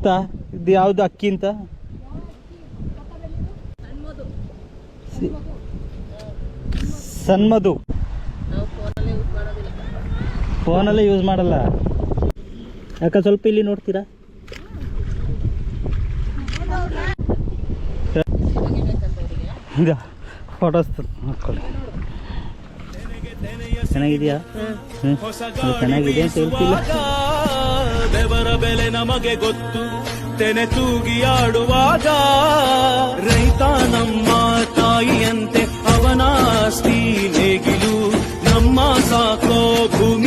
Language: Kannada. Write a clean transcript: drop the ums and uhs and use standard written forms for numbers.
ಗೊತ್ತಾ ಇದು ಯಾವುದು ಅಕ್ಕಿ ಅಂತ? ಸನ್ಮಧು. ಫೋನಲ್ಲೇ ಯೂಸ್ ಮಾಡಲ್ಲ. ಯಾಕೆ ಸ್ವಲ್ಪ ಇಲ್ಲಿ ನೋಡ್ತೀರಾ? ಫೋಟೋಸ್ ಹಾಕೊಳ್ಳಿ. ಚೆನ್ನಾಗಿದೆಯಾ? ಚೆನ್ನಾಗಿದೆ ಅಂತ ಹೇಳ್ತಿಲ್ಲ. ಬೆವರ ಬೆಲೆ ನಮಗೆ ಗೊತ್ತು, ತೆನೆ ತೂಗಿ ಆಡುವಾಗ ರೈತ ನಮ್ಮ ತಾಯಿಯಂತೆ ಅವನಾಸ್ತಿ ನೇಗಿಲು ನಮ್ಮ ಸಾಕೋ ಭೂಮಿ